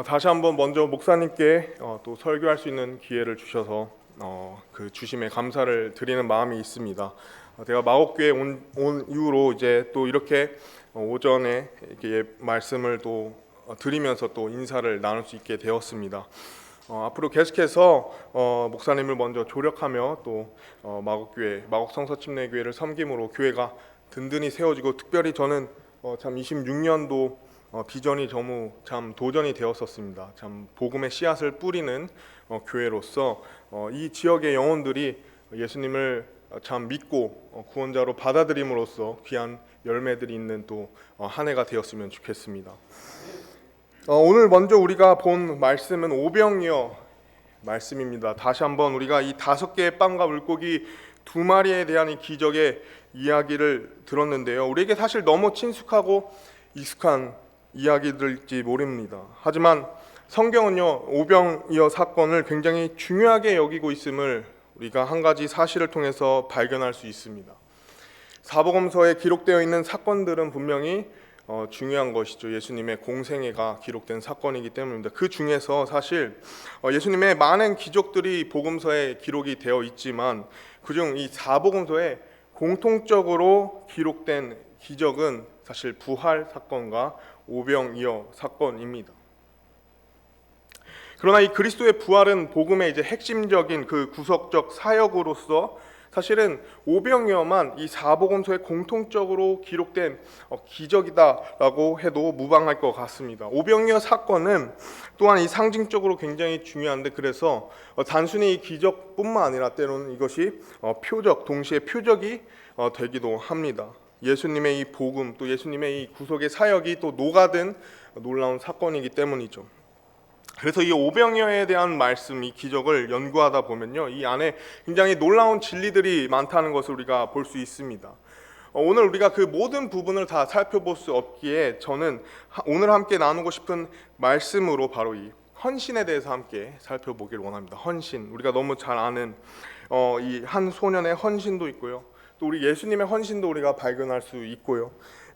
다시 한번 먼저 목사님께 또 설교할 수 있는 기회를 주셔서 그 주심에 감사를 드리는 마음이 있습니다. 제가 마곡교회 온 이후로 이제 또 이렇게 오전에 이렇게 말씀을 또 드리면서 또 인사를 나눌 수 있게 되었습니다. 앞으로 계속해서 목사님을 먼저 조력하며 또 마곡교회, 마곡성서침례교회를 섬김으로 교회가 든든히 세워지고, 특별히 저는 참 26년도 비전이 너무 참 도전이 되었었습니다. 참 복음의 씨앗을 뿌리는 교회로서 이 지역의 영혼들이 예수님을 참 믿고 구원자로 받아들임으로써 귀한 열매들이 있는 또 한 해가 되었으면 좋겠습니다. 오늘 먼저 우리가 본 말씀은 오병이어 말씀입니다. 다시 한번 우리가 이 5개의 빵과 물고기 2마리에 대한 이 기적의 이야기를 들었는데요. 우리에게 사실 너무 친숙하고 익숙한 이야기들일지 모릅니다. 하지만 성경은요, 오병이어 사건을 굉장히 중요하게 여기고 있음을 우리가 한 가지 사실을 통해서 발견할 수 있습니다. 사복음서에 기록되어 있는 사건들은 분명히 중요한 것이죠. 예수님의 공생애가 기록된 사건이기 때문입니다. 그 중에서 사실 예수님의 많은 기적들이 복음서에 기록이 되어 있지만, 그중 이 사복음서에 공통적으로 기록된 기적은 사실 부활 사건과 오병이어 사건입니다. 그러나 이 그리스도의 부활은 복음의 이제 핵심적인 그 구석적 사역으로서 사실은 오병이어만 이 사복음서에 공통적으로 기록된 기적이다라고 해도 무방할 것 같습니다. 오병이어 사건은 또한 이 상징적으로 굉장히 중요한데, 그래서 단순히 이 기적뿐만 아니라 때로는 이것이 표적, 동시에 표적이 되기도 합니다. 예수님의 이 복음, 또 예수님의 이 구속의 사역이 또 녹아든 놀라운 사건이기 때문이죠. 그래서 이 오병이어에 대한 말씀, 이 기적을 연구하다 보면요, 이 안에 굉장히 놀라운 진리들이 많다는 것을 우리가 볼 수 있습니다. 오늘 우리가 그 모든 부분을 다 살펴볼 수 없기에 저는 오늘 함께 나누고 싶은 말씀으로 바로 이 헌신에 대해서 함께 살펴보기를 원합니다. 헌신, 우리가 너무 잘 아는 이 한 소년의 헌신도 있고요, 또 우리 예수님의 헌신도 우리가 발견할 수 있고요.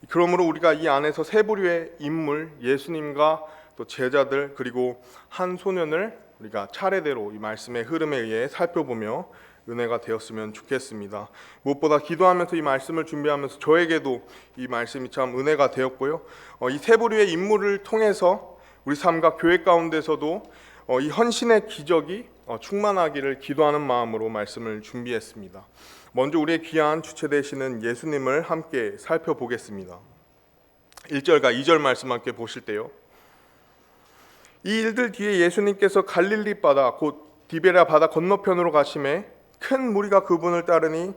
그러므로 우리가 이 안에서 세 부류의 인물, 예수님과 또 제자들, 그리고 한 소년을 우리가 차례대로 이 말씀의 흐름에 의해 살펴보며 은혜가 되었으면 좋겠습니다. 무엇보다 기도하면서 이 말씀을 준비하면서 저에게도 이 말씀이 참 은혜가 되었고요, 이 세 부류의 인물을 통해서 우리 삶과 교회 가운데서도 이 헌신의 기적이 충만하기를 기도하는 마음으로 말씀을 준비했습니다. 먼저 우리의 귀한 주체 되시는 예수님을 함께 살펴보겠습니다. 1절과 2절 말씀 함께 보실 때요, 이 일들 뒤에 예수님께서 갈릴리 바다 곧 디베랴 바다 건너편으로 가심에 큰 무리가 그분을 따르니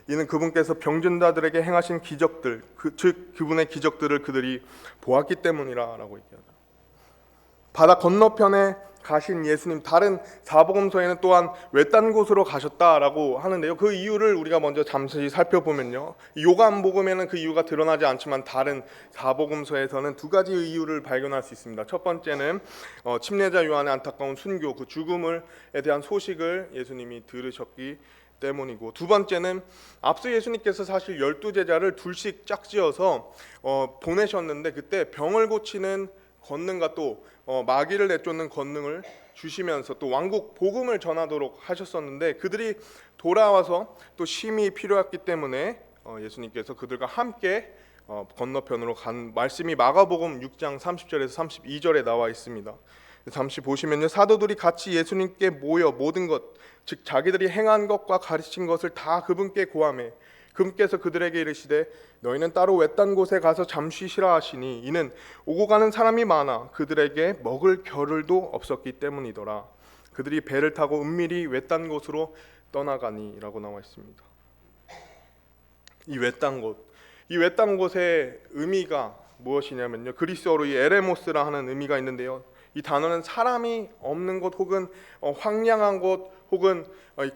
이는 그분께서 병든 자들에게 행하신 기적들, 즉 그분의 기적들을 그들이 보았기 때문이라 라고 얘기하죠. 바다 건너편에 가신 예수님, 다른 사복음서에는 또한 외딴 곳으로 가셨다라고 하는데요, 그 이유를 우리가 먼저 잠시 살펴보면요, 요한복음에는 그 이유가 드러나지 않지만 다른 사복음서에서는 두 가지 이유를 발견할 수 있습니다. 첫 번째는 침례자 요한의 안타까운 순교, 그 죽음에 대한 소식을 예수님이 들으셨기 때문이고, 두 번째는 앞서 예수님께서 사실 12제자를 둘씩 짝지어서 보내셨는데, 그때 병을 고치는 권능과 또 마귀를 내쫓는 권능을 주시면서 또 왕국 복음을 전하도록 하셨었는데, 그들이 돌아와서 또 쉼이 필요했기 때문에 예수님께서 그들과 함께 건너편으로 간 말씀이 마가복음 6장 30절에서 32절에 나와 있습니다. 잠시 보시면요, 사도들이 같이 예수님께 모여 모든 것, 즉 자기들이 행한 것과 가르친 것을 다 그분께 고하매 그분께서 그들에게 이르시되 너희는 따로 외딴 곳에 가서 잠시 쉬라 하시니 이는 오고 가는 사람이 많아 그들에게 먹을 겨를도 없었기 때문이더라. 그들이 배를 타고 은밀히 외딴 곳으로 떠나가니라고 나와 있습니다. 이 외딴 곳의 의미가 무엇이냐면요, 그리스어로 이 에레모스라 하는 의미가 있는데요, 이 단어는 사람이 없는 곳 혹은 황량한 곳 혹은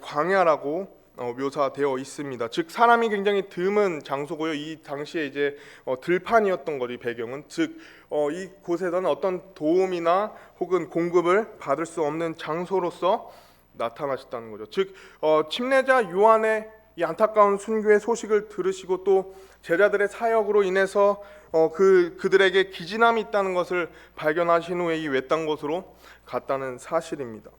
광야라고 묘사되어 있습니다. 즉 사람이 굉장히 드문 장소고요, 이 당시에 이제 들판이었던 거리 배경은, 즉 이 곳에서는 어떤 도움이나 혹은 공급을 받을 수 없는 장소로서 나타나셨다는 거죠. 즉 침례자 요한의 이 안타까운 순교의 소식을 들으시고 또 제자들의 사역으로 인해서 그들에게 기진함이 있다는 것을 발견하신 후에 이 외딴 곳으로 갔다는 사실입니다.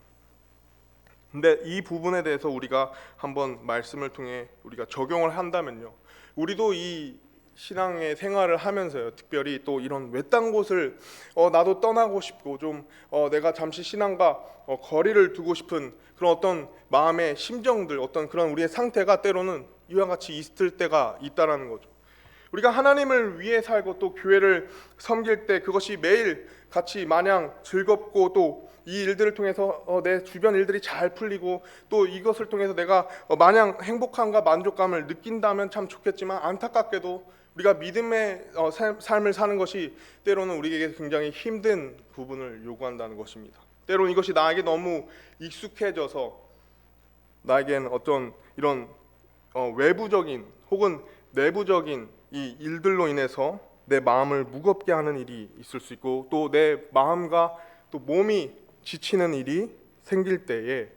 근데 이 부분에 대해서 우리가 한번 말씀을 통해 우리가 적용을 한다면요, 우리도 이 신앙의 생활을 하면서요, 특별히 또 이런 외딴 곳을 나도 떠나고 싶고 좀 내가 잠시 신앙과 거리를 두고 싶은 그런 어떤 마음의 심정들, 어떤 그런 우리의 상태가 때로는 이와 같이 있을 때가 있다라는 거죠. 우리가 하나님을 위해 살고 또 교회를 섬길 때 그것이 매일 같이 마냥 즐겁고 또 이 일들을 통해서 내 주변 일들이 잘 풀리고 또 이것을 통해서 내가 마냥 행복함과 만족감을 느낀다면 참 좋겠지만, 안타깝게도 우리가 믿음의 삶을 사는 것이 때로는 우리에게 굉장히 힘든 부분을 요구한다는 것입니다. 때로는 이것이 나에게 너무 익숙해져서 나에겐 어떤 이런 외부적인 혹은 내부적인 이 일들로 인해서 내 마음을 무겁게 하는 일이 있을 수 있고 또 내 마음과 또 몸이 지치는 일이 생길 때에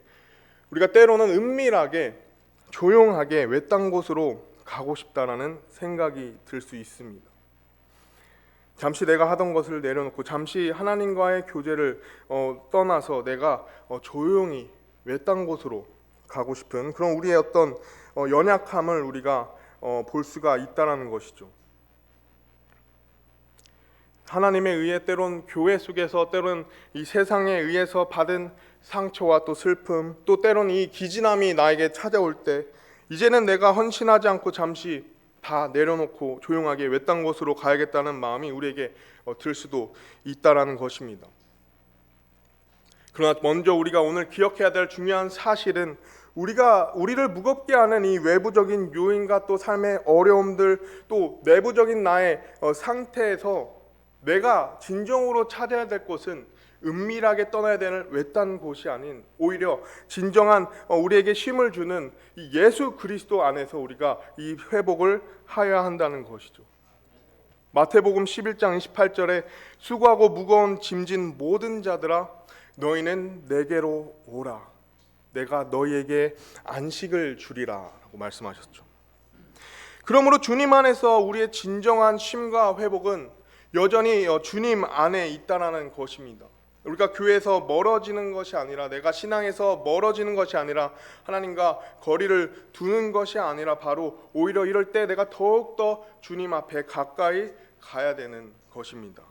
우리가 때로는 은밀하게 조용하게 외딴 곳으로 가고 싶다라는 생각이 들 수 있습니다. 잠시 내가 하던 것을 내려놓고 잠시 하나님과의 교제를 떠나서 내가 조용히 외딴 곳으로 가고 싶은 그런 우리의 어떤 연약함을 우리가 볼 수가 있다라는 것이죠. 하나님에 의해 때론 교회 속에서 때론 이 세상에 의해서 받은 상처와 또 슬픔, 또 때론 이 기진함이 나에게 찾아올 때 이제는 내가 헌신하지 않고 잠시 다 내려놓고 조용하게 외딴 곳으로 가야겠다는 마음이 우리에게 들 수도 있다라는 것입니다. 그러나 먼저 우리가 오늘 기억해야 될 중요한 사실은 우리를 무겁게 하는 이 외부적인 요인과 또 삶의 어려움들, 또 내부적인 나의 상태에서 내가 진정으로 찾아야 될 곳은 은밀하게 떠나야 되는 외딴 곳이 아닌 오히려 진정한 우리에게 힘을 주는 이 예수 그리스도 안에서 우리가 이 회복을 하여야 한다는 것이죠. 마태복음 11장 28절에 수고하고 무거운 짐진 모든 자들아 너희는 내게로 오라 내가 너희에게 안식을 주리라 라고 말씀하셨죠. 그러므로 주님 안에서 우리의 진정한 쉼과 회복은 여전히 주님 안에 있다라는 것입니다. 우리가 교회에서 멀어지는 것이 아니라, 내가 신앙에서 멀어지는 것이 아니라, 하나님과 거리를 두는 것이 아니라 바로 오히려 이럴 때 내가 더욱더 주님 앞에 가까이 가야 되는 것입니다.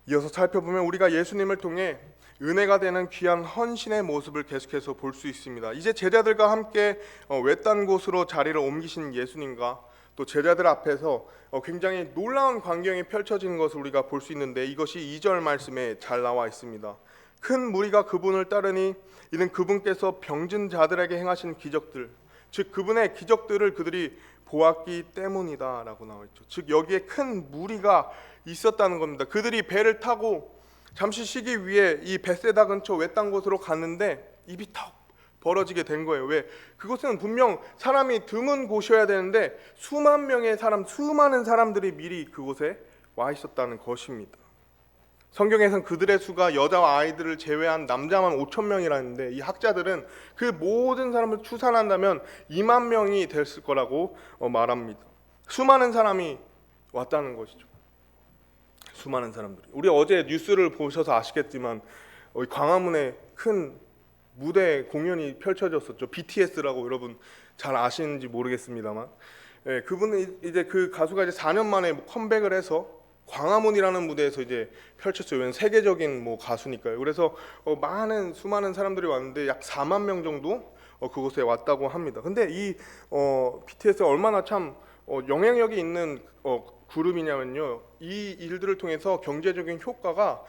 이어서 살펴보면 우리가 예수님을 통해 은혜가 되는 귀한 헌신의 모습을 계속해서 볼 수 있습니다. 이제 제자들과 함께 외딴 곳으로 자리를 옮기신 예수님과 또 제자들 앞에서 굉장히 놀라운 광경이 펼쳐지는 것을 우리가 볼 수 있는데, 이것이 2절 말씀에 잘 나와 있습니다. 큰 무리가 그분을 따르니 이는 그분께서 병든 자들에게 행하신 기적들, 즉 그분의 기적들을 그들이 보았기 때문이다 라고 나와 있죠. 즉 여기에 큰 무리가 있었다는 겁니다. 그들이 배를 타고 잠시 쉬기 위해 이 벳세다 근처 외딴 곳으로 갔는데 입이 턱 벌어지게 된 거예요. 왜? 그곳은 분명 사람이 드문 곳이어야 되는데 수많은 사람들이 미리 그곳에 와 있었다는 것입니다. 성경에서는 그들의 수가 여자와 아이들을 제외한 남자만 5천 명이라는데, 이 학자들은 그 모든 사람을 추산한다면 2만 명이 됐을 거라고 말합니다. 수많은 사람이 왔다는 것이죠. 수많은 사람들이. 우리 어제 뉴스를 보셔서 아시겠지만 광화문에 큰 무대 공연이 펼쳐졌었죠. BTS라고 여러분 잘 아시는지 모르겠습니다만, 그분은 이제 그 가수가 이제 4년 만에 컴백을 해서 광화문이라는 무대에서 이제 펼쳤어요. 왜냐면 세계적인 가수니까요. 그래서 수많은 사람들이 왔는데 약 4만 명 정도 그곳에 왔다고 합니다. 근데 이 BTS가 얼마나 참 영향력이 있는 그룹이냐면요, 이 일들을 통해서 경제적인 효과가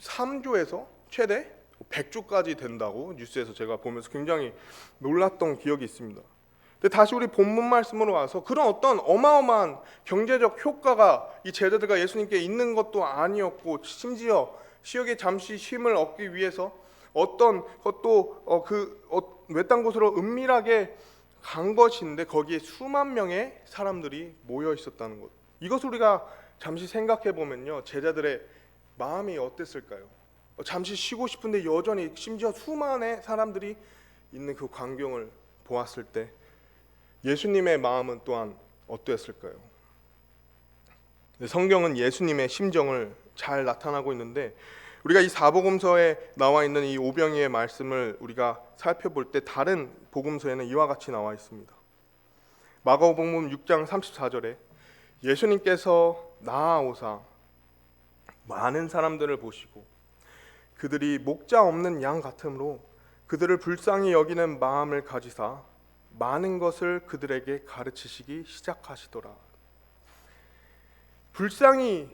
3조에서 최대 100조까지 된다고 뉴스에서 제가 보면서 굉장히 놀랐던 기억이 있습니다. 근데 다시 우리 본문 말씀으로 와서 그런 어떤 어마어마한 경제적 효과가 이 제자들과 예수님께 있는 것도 아니었고, 심지어 시역에 잠시 쉼을 얻기 위해서 어떤 것도 외딴 곳으로 은밀하게 간 것인데 거기에 수만 명의 사람들이 모여 있었다는 것. 이것을 우리가 잠시 생각해 보면요, 제자들의 마음이 어땠을까요? 잠시 쉬고 싶은데 여전히 심지어 수많은 사람들이 있는 그 광경을 보았을 때 예수님의 마음은 또한 어떠했을까요? 성경은 예수님의 심정을 잘 나타나고 있는데 우리가 이 사복음서에 나와 있는 이 오병이의 말씀을 우리가 살펴볼 때 다른 복음서에는 이와 같이 나와 있습니다. 마가복음 6장 34절에 예수님께서 나아오사 많은 사람들을 보시고 그들이 목자 없는 양 같으므로 그들을 불쌍히 여기는 마음을 가지사 많은 것을 그들에게 가르치시기 시작하시더라. 불쌍히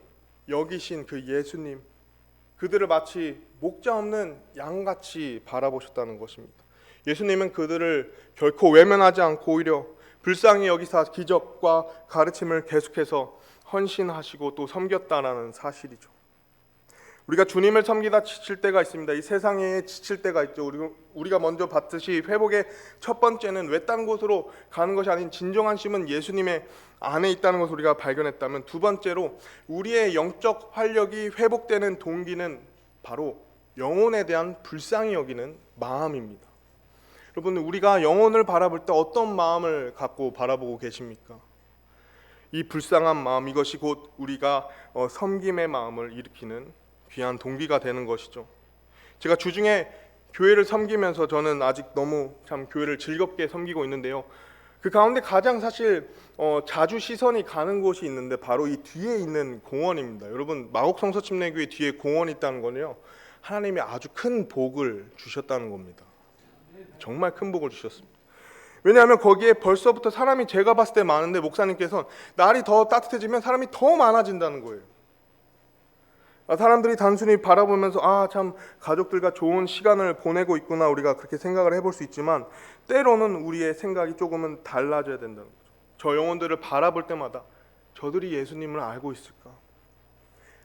여기신 그 예수님, 그들을 마치 목자 없는 양같이 바라보셨다는 것입니다. 예수님은 그들을 결코 외면하지 않고 오히려 불쌍히 여기사 기적과 가르침을 계속해서 헌신하시고 또 섬겼다라는 사실이죠. 우리가 주님을 섬기다 지칠 때가 있습니다. 이 세상에 지칠 때가 있죠. 우리가 먼저 봤듯이 회복의 첫 번째는 외딴 곳으로 가는 것이 아닌 진정한 쉼은 예수님의 안에 있다는 것을 우리가 발견했다면, 두 번째로 우리의 영적 활력이 회복되는 동기는 바로 영혼에 대한 불쌍히 여기는 마음입니다. 여러분, 우리가 영혼을 바라볼 때 어떤 마음을 갖고 바라보고 계십니까? 이 불쌍한 마음, 이것이 곧 우리가 섬김의 마음을 일으키는 귀한 동기가 되는 것이죠. 제가 주중에 교회를 섬기면서 저는 아직 너무 참 교회를 즐겁게 섬기고 있는데요. 그 가운데 가장 사실 자주 시선이 가는 곳이 있는데 바로 이 뒤에 있는 공원입니다. 여러분, 마곡성서침례교회 뒤에 공원이 있다는 거는요, 하나님이 아주 큰 복을 주셨다는 겁니다. 정말 큰 복을 주셨습니다. 왜냐하면 거기에 벌써부터 사람이 제가 봤을 때 많은데 목사님께서는 날이 더 따뜻해지면 사람이 더 많아진다는 거예요. 사람들이 단순히 바라보면서 참 가족들과 좋은 시간을 보내고 있구나, 우리가 그렇게 생각을 해볼 수 있지만 때로는 우리의 생각이 조금은 달라져야 된다는 거죠. 저 영혼들을 바라볼 때마다 저들이 예수님을 알고 있을까?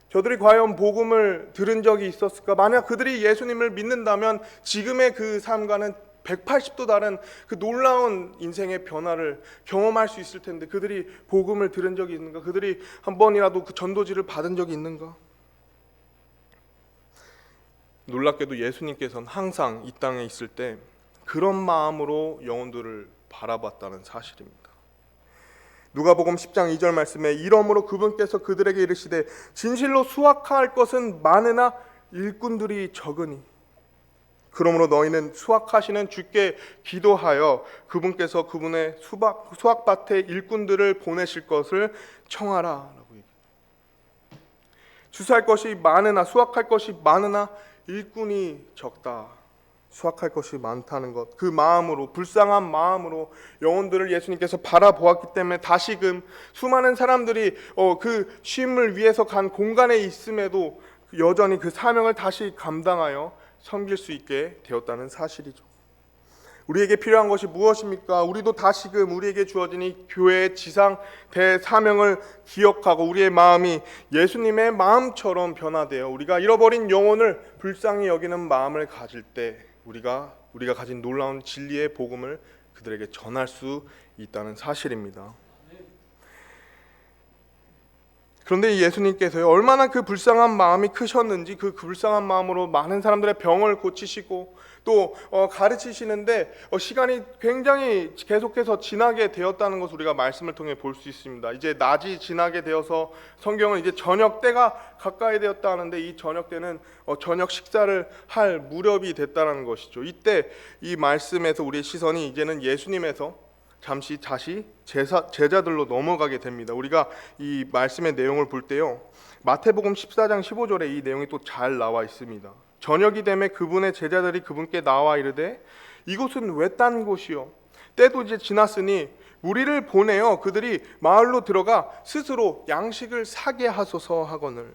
저들이 과연 복음을 들은 적이 있었을까? 만약 그들이 예수님을 믿는다면 지금의 그 삶과는 180도 다른 그 놀라운 인생의 변화를 경험할 수 있을 텐데, 그들이 복음을 들은 적이 있는가? 그들이 한 번이라도 그 전도지를 받은 적이 있는가? 놀랍게도 예수님께서는 항상 이 땅에 있을 때 그런 마음으로 영혼들을 바라봤다는 사실입니다. 누가복음 10장 2절 말씀에 이러므로 그분께서 그들에게 이르시되 진실로 수확할 것은 많으나 일꾼들이 적으니 그러므로 너희는 수확하시는 주께 기도하여 그분께서 그분의 수확밭에 일꾼들을 보내실 것을 청하라 라고 얘기합니다. 주수할 것이 많으나, 수확할 것이 많으나 일꾼이 적다. 수확할 것이 많다는 것, 그 마음으로, 불쌍한 마음으로 영혼들을 예수님께서 바라보았기 때문에 다시금 수많은 사람들이 그 쉼을 위해서 간 공간에 있음에도 여전히 그 사명을 다시 감당하여 섬길 수 있게 되었다는 사실이죠. 우리에게 필요한 것이 무엇입니까? 우리도 다시금 우리에게 주어진 이 교회의 지상 대사명을 기억하고 우리의 마음이 예수님의 마음처럼 변화되어 우리가 잃어버린 영혼을 불쌍히 여기는 마음을 가질 때 우리가 가진 놀라운 진리의 복음을 그들에게 전할 수 있다는 사실입니다. 그런데 예수님께서요, 얼마나 그 불쌍한 마음이 크셨는지, 그 불쌍한 마음으로 많은 사람들의 병을 고치시고 또 가르치시는데 시간이 굉장히 계속해서 지나게 되었다는 것을 우리가 말씀을 통해 볼 수 있습니다. 이제 낮이 지나게 되어서 성경은 이제 저녁 때가 가까이 되었다 하는데, 이 저녁 때는 저녁 식사를 할 무렵이 됐다는 것이죠. 이때 이 말씀에서 우리의 시선이 이제는 예수님에서 잠시 다시 제자들로 넘어가게 됩니다. 우리가 이 말씀의 내용을 볼 때요, 마태복음 14장 15절에 이 내용이 또 잘 나와 있습니다. 저녁이 되매 그분의 제자들이 그분께 나와 이르되 이곳은 외딴 곳이요 때도 이제 지났으니 무리를 보내어 그들이 마을로 들어가 스스로 양식을 사게 하소서 하거늘.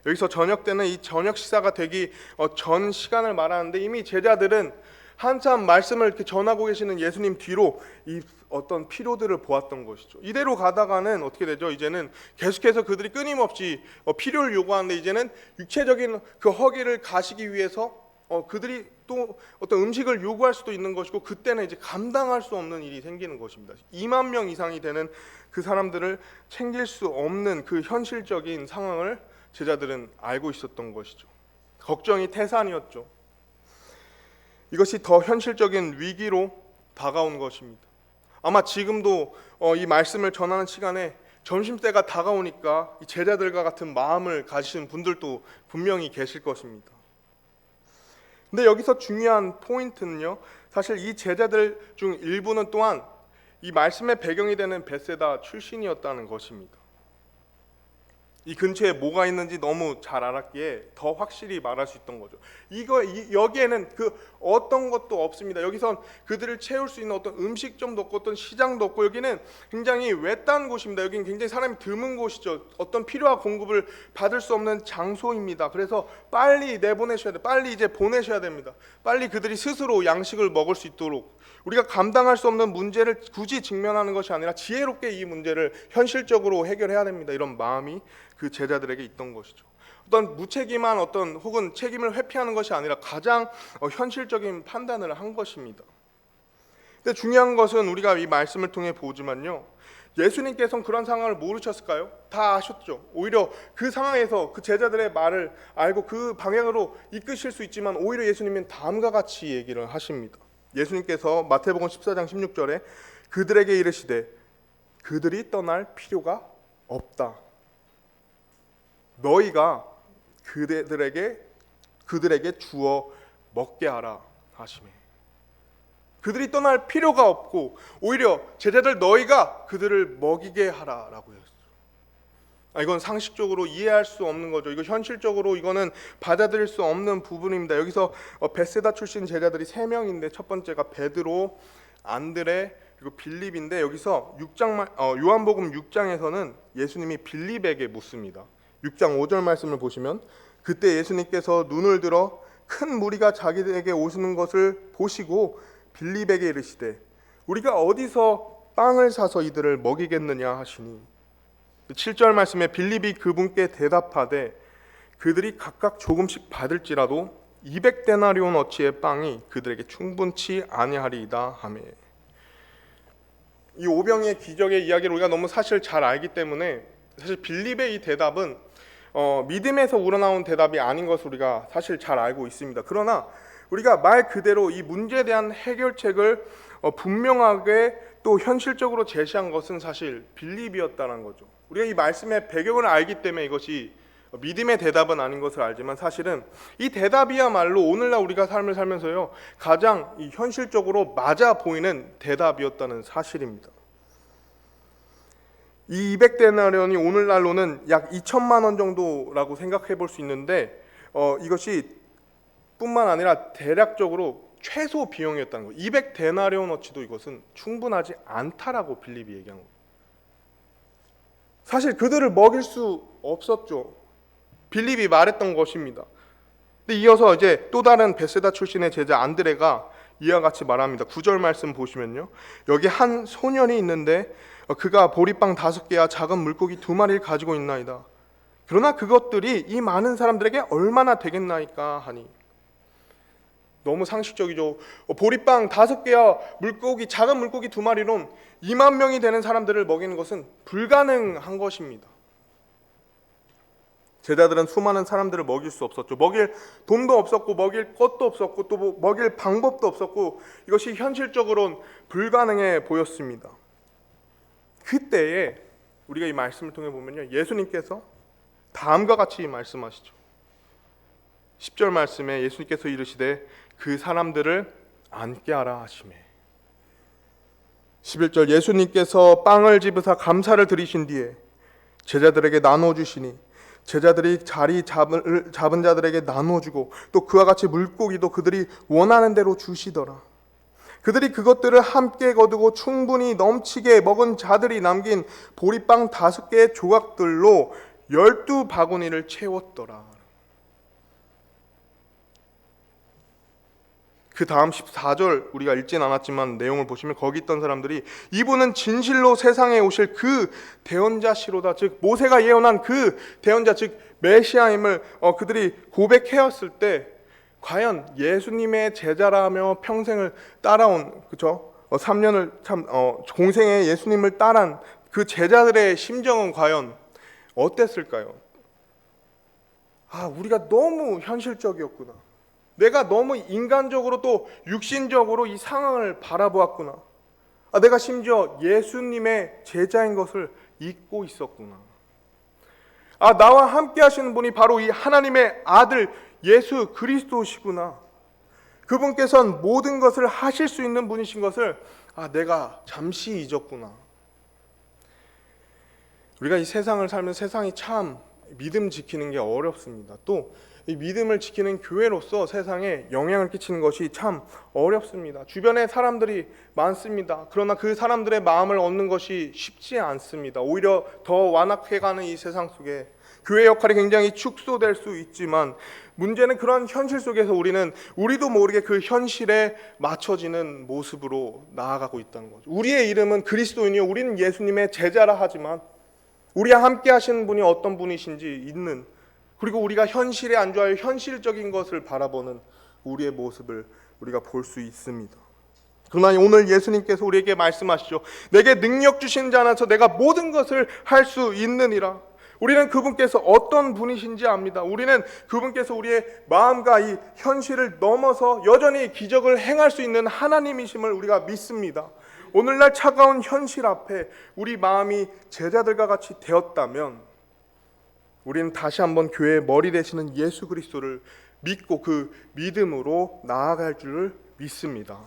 여기서 저녁 때는 이 저녁 식사가 되기 전 시간을 말하는데, 이미 제자들은 한참 말씀을 이렇게 전하고 계시는 예수님 뒤로 이 어떤 필요들을 보았던 것이죠. 이대로 가다가는 어떻게 되죠? 이제는 계속해서 그들이 끊임없이 필요를 요구하는데, 이제는 육체적인 그 허기를 가시기 위해서 그들이 또 어떤 음식을 요구할 수도 있는 것이고, 그때는 이제 감당할 수 없는 일이 생기는 것입니다. 2만 명 이상이 되는 그 사람들을 챙길 수 없는 그 현실적인 상황을 제자들은 알고 있었던 것이죠. 걱정이 태산이었죠. 이것이 더 현실적인 위기로 다가온 것입니다. 아마 지금도 이 말씀을 전하는 시간에 점심때가 다가오니까 이 제자들과 같은 마음을 가지신 분들도 분명히 계실 것입니다. 근데 여기서 중요한 포인트는요, 사실 이 제자들 중 일부는 또한 이 말씀의 배경이 되는 베세다 출신이었다는 것입니다. 이 근처에 뭐가 있는지 너무 잘 알았기에 더 확실히 말할 수 있던 거죠. 여기에는 그 어떤 것도 없습니다. 여기선 그들을 채울 수 있는 어떤 음식점도 없고 어떤 시장도 없고, 여기는 굉장히 외딴 곳입니다. 여기는 굉장히 사람이 드문 곳이죠. 어떤 필요와 공급을 받을 수 없는 장소입니다. 그래서 빨리 내보내셔야 돼요. 빨리 이제 보내셔야 됩니다. 빨리 그들이 스스로 양식을 먹을 수 있도록, 우리가 감당할 수 없는 문제를 굳이 직면하는 것이 아니라 지혜롭게 이 문제를 현실적으로 해결해야 됩니다. 이런 마음이 그 제자들에게 있던 것이죠. 어떤 무책임한 어떤 혹은 책임을 회피하는 것이 아니라 가장 현실적인 판단을 한 것입니다. 근데 중요한 것은 우리가 이 말씀을 통해 보지만요, 예수님께서는 그런 상황을 모르셨을까요? 다 아셨죠. 오히려 그 상황에서 그 제자들의 말을 알고 그 방향으로 이끄실 수 있지만 오히려 예수님은 다음과 같이 얘기를 하십니다. 예수님께서 마태복음 14장 16절에 그들에게 이르시되 그들이 떠날 필요가 없다. 너희가 그들에게 주어 먹게 하라 하시매. 그들이 떠날 필요가 없고 오히려 제자들 너희가 그들을 먹이게 하라라고 했어요. 이건 상식적으로 이해할 수 없는 거죠. 이거 현실적으로 이거는 받아들일 수 없는 부분입니다. 여기서 베세다 출신 제자들이 3명인데 첫 번째가 베드로, 안드레, 그리고 빌립인데 여기서 요한복음 6장에서는 예수님이 빌립에게 묻습니다. 6장 5절 말씀을 보시면 그때 예수님께서 눈을 들어 큰 무리가 자기에게 오시는 것을 보시고 빌립에게 이르시되 우리가 어디서 빵을 사서 이들을 먹이겠느냐 하시니 7절 말씀에 빌립이 그분께 대답하되 그들이 각각 조금씩 받을지라도 200데나리온 어치의 빵이 그들에게 충분치 아니하리이다 하매. 이 오병이의 기적의 이야기를 우리가 너무 사실 잘 알기 때문에 사실 빌립의 이 대답은 믿음에서 우러나온 대답이 아닌 것을 우리가 사실 잘 알고 있습니다. 그러나 우리가 말 그대로 이 문제에 대한 해결책을 분명하게 또 현실적으로 제시한 것은 사실 빌립이었다는 거죠. 우리가 이 말씀의 배경을 알기 때문에 이것이 믿음의 대답은 아닌 것을 알지만 사실은 이 대답이야말로 오늘날 우리가 삶을 살면서요 가장 이 현실적으로 맞아 보이는 대답이었다는 사실입니다. 이 200데나리온이 오늘날로는 약 2천만 원 정도라고 생각해 볼 수 있는데 이것이 뿐만 아니라 대략적으로 최소 비용이었다는 거예요. 200데나리온어치도 이것은 충분하지 않다라고 빌립이 얘기한 거예요. 사실 그들을 먹일 수 없었죠. 빌립이 말했던 것입니다. 근데 이어서 이제 또 다른 베세다 출신의 제자 안드레가 이와 같이 말합니다. 9절 말씀 보시면요, 여기 한 소년이 있는데 그가 보리빵 5개와 작은 물고기 2마리를 가지고 있나이다. 그러나 그것들이 이 많은 사람들에게 얼마나 되겠나이까 하니. 너무 상식적이죠. 보리빵 5개와 작은 물고기 2마리로 2만 명이 되는 사람들을 먹이는 것은 불가능한 것입니다. 제자들은 수많은 사람들을 먹일 수 없었죠. 먹일 돈도 없었고 먹일 것도 없었고 또 먹일 방법도 없었고 이것이 현실적으로는 불가능해 보였습니다. 그때에 우리가 이 말씀을 통해 보면요, 예수님께서 다음과 같이 말씀하시죠. 10절 말씀에 예수님께서 이르시되 그 사람들을 앉게 하라 하시매. 11절 예수님께서 빵을 집으사 감사를 드리신 뒤에 제자들에게 나눠 주시니 제자들이 자리 잡은 자들에게 나눠주고 또 그와 같이 물고기도 그들이 원하는 대로 주시더라. 그들이 그것들을 함께 거두고 충분히 넘치게 먹은 자들이 남긴 보리빵 5개의 조각들로 12바구니를 채웠더라. 그 다음 14절 우리가 읽진 않았지만 내용을 보시면 거기 있던 사람들이 이분은 진실로 세상에 오실 그 대언자시로다, 즉 모세가 예언한 그 대언자, 즉 메시아임을 그들이 고백해왔을 때 과연 예수님의 제자라며 평생을 따라온, 그렇죠? 3년을 참 공생에 예수님을 따란 그 제자들의 심정은 과연 어땠을까요? 우리가 너무 현실적이었구나. 내가 너무 인간적으로 또 육신적으로 이 상황을 바라보았구나. 내가 심지어 예수님의 제자인 것을 잊고 있었구나. 나와 함께 하시는 분이 바로 이 하나님의 아들 예수 그리스도시구나. 그분께서는 모든 것을 하실 수 있는 분이신 것을 내가 잠시 잊었구나. 우리가 이 세상을 살면 세상이 참 믿음 지키는 게 어렵습니다. 또 이 믿음을 지키는 교회로서 세상에 영향을 끼치는 것이 참 어렵습니다. 주변에 사람들이 많습니다. 그러나 그 사람들의 마음을 얻는 것이 쉽지 않습니다. 오히려 더 완악해가는 이 세상 속에 교회 역할이 굉장히 축소될 수 있지만, 문제는 그런 현실 속에서 우리도 모르게 그 현실에 맞춰지는 모습으로 나아가고 있다는 거죠. 우리의 이름은 그리스도인이요, 우리는 예수님의 제자라 하지만 우리와 함께 하시는 분이 어떤 분이신지 있는, 그리고 우리가 현실에 안주하여 현실적인 것을 바라보는 우리의 모습을 우리가 볼 수 있습니다. 그러나 오늘 예수님께서 우리에게 말씀하시죠. 내게 능력 주신 자 안에서 내가 모든 것을 할 수 있느니라. 우리는 그분께서 어떤 분이신지 압니다. 우리는 그분께서 우리의 마음과 이 현실을 넘어서 여전히 기적을 행할 수 있는 하나님이심을 우리가 믿습니다. 오늘날 차가운 현실 앞에 우리 마음이 제자들과 같이 되었다면, 우리는 다시 한번 교회의 머리 되시는 예수 그리스도를 믿고 그 믿음으로 나아갈 줄을 믿습니다.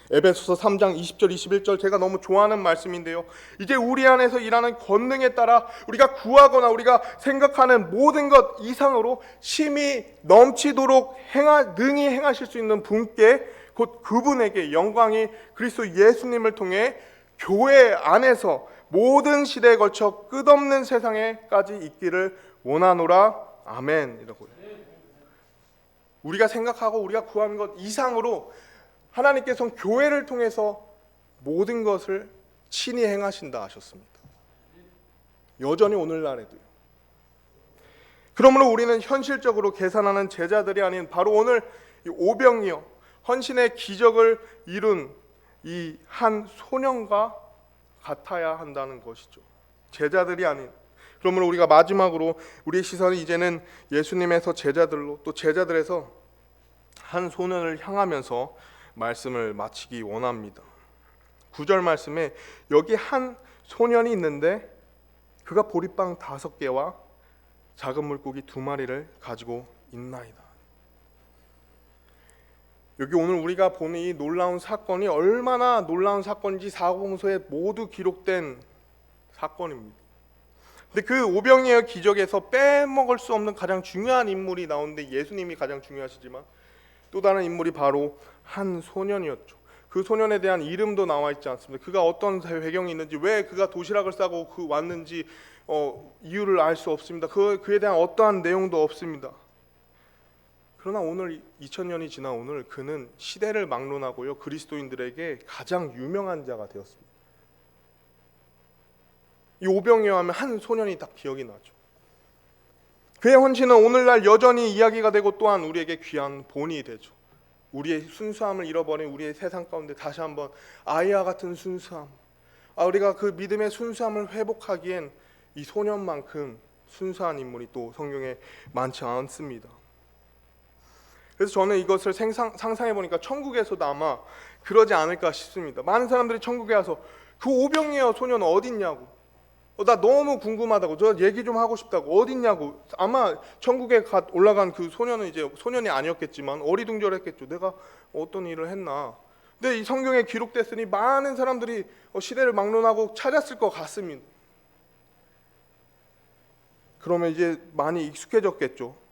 에베소서 3장 20절 21절 제가 너무 좋아하는 말씀인데요. 이제 우리 안에서 일하는 권능에 따라 우리가 구하거나 우리가 생각하는 모든 것 이상으로 심히 넘치도록 능히 행하실 수 있는 분께, 곧 그분에게 영광이 그리스도 예수님을 통해 교회 안에서 모든 시대에 걸쳐 끝없는 세상에까지 있기를 원하노라. 아멘. 이라고요. 우리가 생각하고 우리가 구하는 것 이상으로 하나님께서는 교회를 통해서 모든 것을 친히 행하신다 하셨습니다. 여전히 오늘날에도요. 그러므로 우리는 현실적으로 계산하는 제자들이 아닌 바로 오늘 이 오병이어 헌신의 기적을 이룬 이 한 소년과 같아야 한다는 것이죠. 제자들이 아닌. 그러므로 우리가 마지막으로 우리의 시선이 이제는 예수님에서 제자들로, 또 제자들에서 한 소년을 향하면서 말씀을 마치기 원합니다. 9절 말씀에 여기 한 소년이 있는데 그가 보리빵 5개와 작은 물고기 2마리를 가지고 있나이다. 여기 오늘 우리가 보는 이 놀라운 사건이 얼마나 놀라운 사건인지 사복음서에 모두 기록된 사건입니다. 근데 그 오병이어 기적에서 빼먹을 수 없는 가장 중요한 인물이 나오는데, 예수님이 가장 중요하시지만 또 다른 인물이 바로 한 소년이었죠. 그 소년에 대한 이름도 나와 있지 않습니다. 그가 어떤 배경이 있는지, 왜 그가 도시락을 싸고 왔는지 이유를 알 수 없습니다. 그에 대한 어떠한 내용도 없습니다. 그러나 오늘 2000년이 지난 오늘 그는 시대를 막론하고요, 그리스도인들에게 가장 유명한 자가 되었습니다. 이 오병이어 하면 한 소년이 딱 기억이 나죠. 그의 헌신은 오늘날 여전히 이야기가 되고 또한 우리에게 귀한 본이 되죠. 우리의 순수함을 잃어버린 우리의 세상 가운데 다시 한번 아이와 같은 순수함, 우리가 그 믿음의 순수함을 회복하기엔 이 소년만큼 순수한 인물이 또 성경에 많지 않습니다. 그래서 저는 이것을 상상해 보니까 천국에서도 아마 그러지 않을까 싶습니다. 많은 사람들이 천국에 와서 그 오병이어 소년 어딨냐고, 나 너무 궁금하다고, 저 얘기 좀 하고 싶다고, 어딨냐고. 아마 천국에 올라간 그 소년은 이제 소년이 아니었겠지만 어리둥절했겠죠. 내가 어떤 일을 했나. 근데 이 성경에 기록됐으니 많은 사람들이 시대를 막론하고 찾았을 것 같습니다. 그러면 이제 많이 익숙해졌겠죠.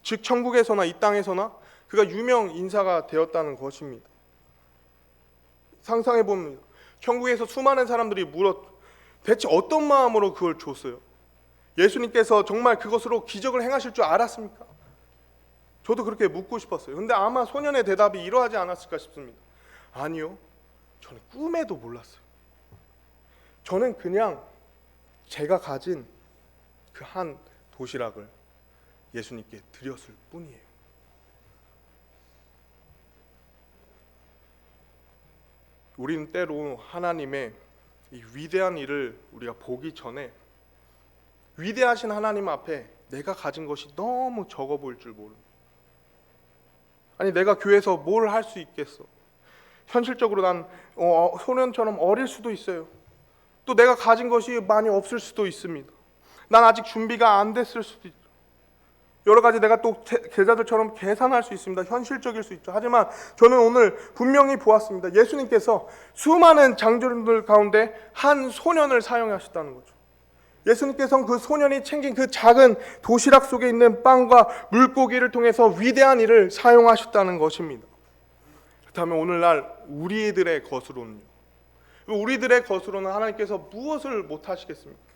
즉 천국에서나 이 땅에서나 그가 유명 인사가 되었다는 것입니다. 상상해 봅니다. 천국에서 수많은 사람들이 대체 어떤 마음으로 그걸 줬어요? 예수님께서 정말 그것으로 기적을 행하실 줄 알았습니까? 저도 그렇게 묻고 싶었어요. 근데 아마 소년의 대답이 이러하지 않았을까 싶습니다. 아니요, 저는 꿈에도 몰랐어요. 저는 그냥 제가 가진 그 한 도시락을 예수님께 드렸을 뿐이에요. 우리는 때로 하나님의 이 위대한 일을 우리가 보기 전에 위대하신 하나님 앞에 내가 가진 것이 너무 적어 보일 줄 모릅니다. 아니 내가 교회에서 뭘 할 수 있겠어? 현실적으로 난 소년처럼 어릴 수도 있어요. 또 내가 가진 것이 많이 없을 수도 있습니다. 난 아직 준비가 안 됐을 수도 있죠. 여러 가지 내가 또 제자들처럼 계산할 수 있습니다. 현실적일 수 있죠. 하지만 저는 오늘 분명히 보았습니다. 예수님께서 수많은 장정들 가운데 한 소년을 사용하셨다는 거죠. 예수님께서는 그 소년이 챙긴 그 작은 도시락 속에 있는 빵과 물고기를 통해서 위대한 일을 사용하셨다는 것입니다. 그렇다면 오늘날 우리들의 것으로는요? 우리들의 것으로는 하나님께서 무엇을 못하시겠습니까?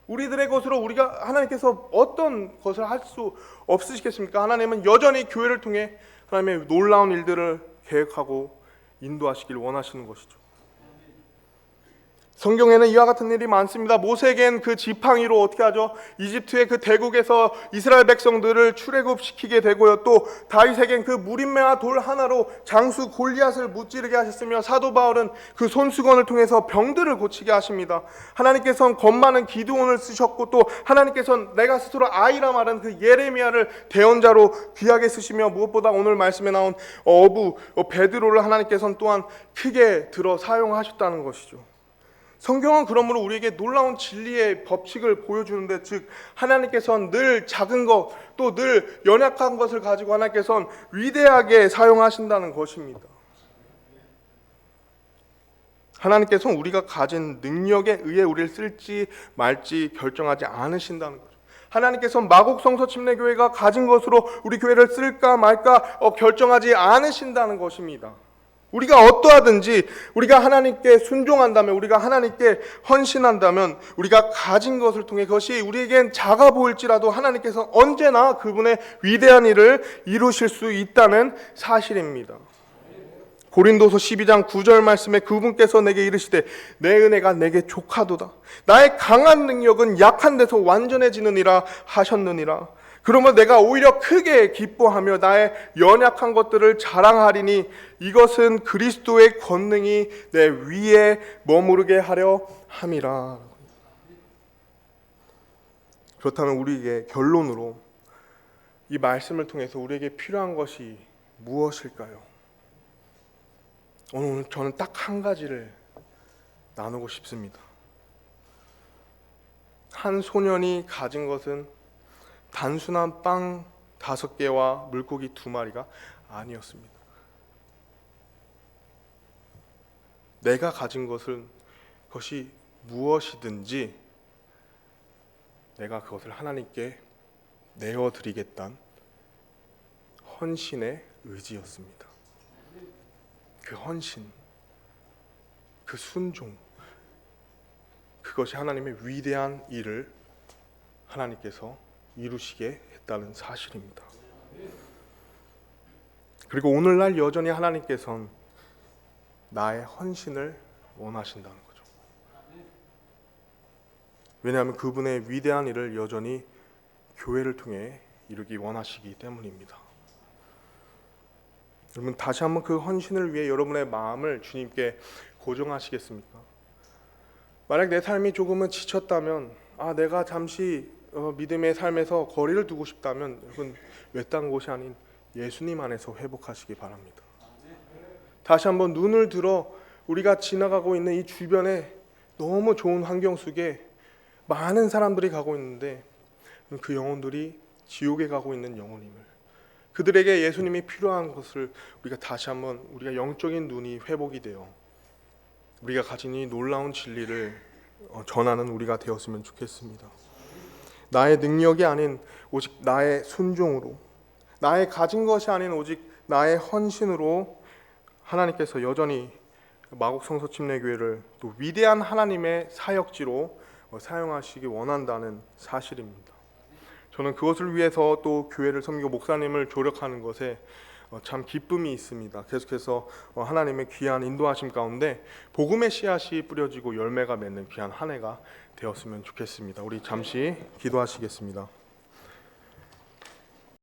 우리들의 것으로 우리가 하나님께서 어떤 것을 할 수 없으시겠습니까? 하나님은 여전히 교회를 통해 하나님의 놀라운 일들을 계획하고 인도하시길 원하시는 것이죠. 성경에는 이와 같은 일이 많습니다. 모세에겐 그 지팡이로 어떻게 하죠? 이집트의 그 대국에서 이스라엘 백성들을 출애굽시키게 되고요. 또 다윗에겐 그 무림매와 돌 하나로 장수 골리앗을 무찌르게 하셨으며, 사도 바울은 그 손수건을 통해서 병들을 고치게 하십니다. 하나님께서는 겁 많은 기드온을 쓰셨고, 또 하나님께서는 내가 스스로 아이라 말한 그 예레미야를 대언자로 귀하게 쓰시며, 무엇보다 오늘 말씀에 나온 어부 베드로를 하나님께서는 또한 크게 들어 사용하셨다는 것이죠. 성경은 그러므로 우리에게 놀라운 진리의 법칙을 보여주는데, 즉 하나님께서는 늘 작은 것, 또 늘 연약한 것을 가지고 하나님께서는 위대하게 사용하신다는 것입니다. 하나님께서는 우리가 가진 능력에 의해 우리를 쓸지 말지 결정하지 않으신다는 거죠. 하나님께서는 마곡성서 침례교회가 가진 것으로 우리 교회를 쓸까 말까 결정하지 않으신다는 것입니다. 우리가 어떠하든지 우리가 하나님께 순종한다면, 우리가 하나님께 헌신한다면, 우리가 가진 것을 통해 그것이 우리에겐 작아 보일지라도 하나님께서 언제나 그분의 위대한 일을 이루실 수 있다는 사실입니다. 고린도서 12장 9절 말씀에 그분께서 내게 이르시되 내 은혜가 내게 족하도다. 나의 강한 능력은 약한 데서 완전해지느니라 하셨느니라. 그러면 내가 오히려 크게 기뻐하며 나의 연약한 것들을 자랑하리니 이것은 그리스도의 권능이 내 위에 머무르게 하려 함이라. 그렇다면 우리에게 결론으로 이 말씀을 통해서 우리에게 필요한 것이 무엇일까요? 오늘 저는 딱 한 가지를 나누고 싶습니다. 한 소년이 가진 것은 단순한 빵 5개와 물고기 2마리가 아니었습니다. 내가 가진 것은 그것이 무엇이든지 내가 그것을 하나님께 내어드리겠다는 헌신의 의지였습니다. 그 헌신, 그 순종, 그것이 하나님의 위대한 일을 하나님께서 이루시게 했다는 사실입니다. 그리고 오늘날 여전히 하나님께서는 나의 헌신을 원하신다는 거죠. 왜냐하면 그분의 위대한 일을 여전히 교회를 통해 이루기 원하시기 때문입니다. 여러분, 다시 한번 그 헌신을 위해 여러분의 마음을 주님께 고정하시겠습니까? 만약 내 삶이 조금은 지쳤다면, 내가 잠시 믿음의 삶에서 거리를 두고 싶다면, 여러분 외딴 곳이 아닌 예수님 안에서 회복하시기 바랍니다. 다시 한번 눈을 들어 우리가 지나가고 있는 이 주변에 너무 좋은 환경 속에 많은 사람들이 가고 있는데 그 영혼들이 지옥에 가고 있는 영혼임을, 그들에게 예수님이 필요한 것을 우리가 다시 한번 우리가 영적인 눈이 회복이 되어 우리가 가진 이 놀라운 진리를 전하는 우리가 되었으면 좋겠습니다. 나의 능력이 아닌 오직 나의 순종으로, 나의 가진 것이 아닌 오직 나의 헌신으로 하나님께서 여전히 마곡성서 침례교회를 또 위대한 하나님의 사역지로 사용하시기 원한다는 사실입니다. 저는 그것을 위해서 또 교회를 섬기고 목사님을 조력하는 것에 참 기쁨이 있습니다. 계속해서 하나님의 귀한 인도하심 가운데 복음의 씨앗이 뿌려지고 열매가 맺는 귀한 한 해가 되었으면 좋겠습니다. 우리 잠시 기도하시겠습니다.